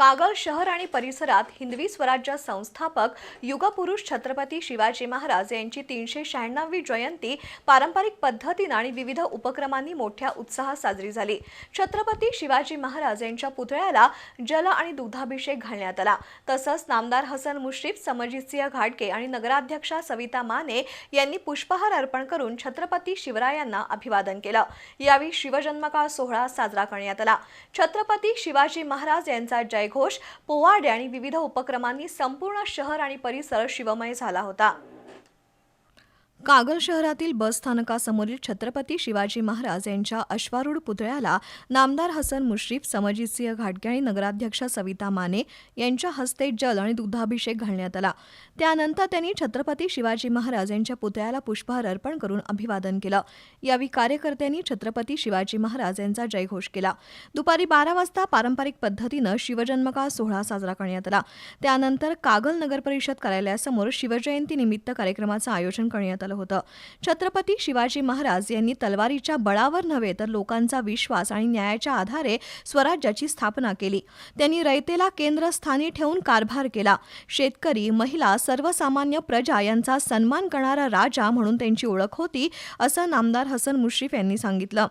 कागल शहर आणि परिसरात हिंदवी स्वराज्य संस्थापक युगपुरुष छत्रपती शिवाजी महाराज यांची 396वी जयंती पारंपरिक पद्धतीने आणि विविध उपक्रमांनी मोठ्या उत्साहात साजरी झाली। छत्रपती शिवाजी महाराज यांच्या पुतळ्याला जल आणि दुधाभिषेक घालण्यात आला। तसंच नामदार हसन मुश्रीफ, समजितसिंह घाटगे आणि नगराध्यक्षा सविता माने यांनी पुष्पहार अर्पण करून छत्रपती शिवरायांना अभिवादन केलं। यावेळी शिवजन्मकाळ सोहळा साजरा करण्यात आला। छत्रपती शिवाजी महाराज यांचा जयघोष, पोवाडे आणि विविध उपक्रमांनी संपूर्ण शहर आणि परिसर शिवमय झाला होता। कागल शहरातील बस स्थानकासमोरील छत्रपती शिवाजी महाराज यांच्या अश्वारूढ पुतळ्याला नामदार हसन मुश्रीफ, समजितसिंह घाटगे आणि नगराध्यक्षा सविता माने यांच्या हस्ते जल आणि दुधाभिषेक घालण्यात आला। त्यानंतर त्यांनी छत्रपती शिवाजी महाराज यांच्या पुतळ्याला पुष्पहार अर्पण करून अभिवादन केलं। यावेळी कार्यकर्त्यांनी छत्रपती शिवाजी महाराज यांचा जयघोष केला। दुपारी 12 वाजता पारंपरिक पद्धतीनं शिवजन्मकाळ सोहळा साजरा करण्यात आला। त्यानंतर कागल नगरपरिषद कार्यालयासमोर शिवजयंती निमित्त कार्यक्रमाचं आयोजन करण्यात आलं होतं। छत्रपती शिवाजी महाराज यांनी तलवारीच्या बळावर नव्हे तर लोकांचा विश्वास आणि न्यायाच्या आधारे स्वराज्याची स्थापना केली। त्यांनी रयतेला केंद्रस्थानी ठेवून कारभार केला। शेतकरी, महिला, सर्वसामान्य प्रजा यांचा सन्मान करणारा राजा म्हणून त्यांची ओळख होती, असं नामदार हसन मुश्रीफ यांनी सांगितलं।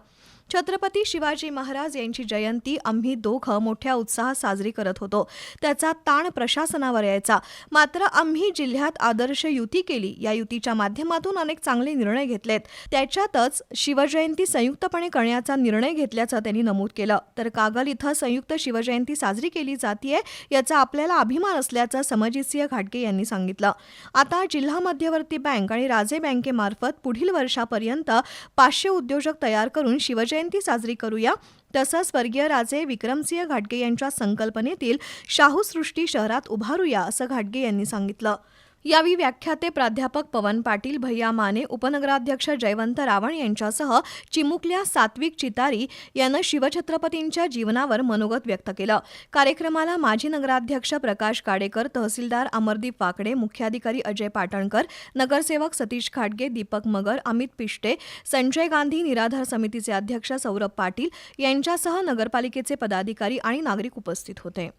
छत्रपती शिवाजी महाराज यांची जयंती आम्ही दोघं मोठ्या उत्साहात साजरी करत होतो। त्याचा ताण प्रशासनावर यायचा, मात्र आम्ही जिल्ह्यात आदर्श युती केली। या युतीच्या माध्यमातून अनेक चांगले निर्णय घेतलेत। त्याच्यातच शिवजयंती संयुक्तपणे करण्याचा निर्णय घेतल्याचं त्यांनी नमूद केलं। तर कागल इथं संयुक्त शिवजयंती साजरी केली जातीये, याचा आपल्याला अभिमान असल्याचं समजितसिंह घाटगे यांनी सांगितलं। आता जिल्हा मध्यवर्ती बँक आणि राजे बँकेमार्फत पुढील वर्षापर्यंत 500 उद्योजक तयार करून शिवजयंती साजरी करूया। तसंच स्वर्गीय राजे विक्रमसिंह घाटगे यांच्या संकल्पनेतील शाहूसृष्टी शहरात उभारूया, असं घाटगे यांनी सांगितलं। यावेळी व्याख्याते प्राध्यापक पवन पाटील, भैया माने, उपनगराध्यक्ष जयवंत रावण यांच्यासह चिमुकल्या सात्विक चितारी यानं शिवछत्रपतींच्या जीवनावर मनोगत व्यक्त केलं। कार्यक्रमाला माजी नगराध्यक्ष प्रकाश काडेकर, तहसीलदार अमरदीप वाकडे, मुख्याधिकारी अजय पाटणकर, नगरसेवक सतीश घाटगे, दीपक मगर, अमित पिष्टे, संजय गांधी, निराधार समितीचे अध्यक्ष सौरभ पाटील यांच्यासह नगरपालिकेचे पदाधिकारी आणि नागरिक उपस्थित होते।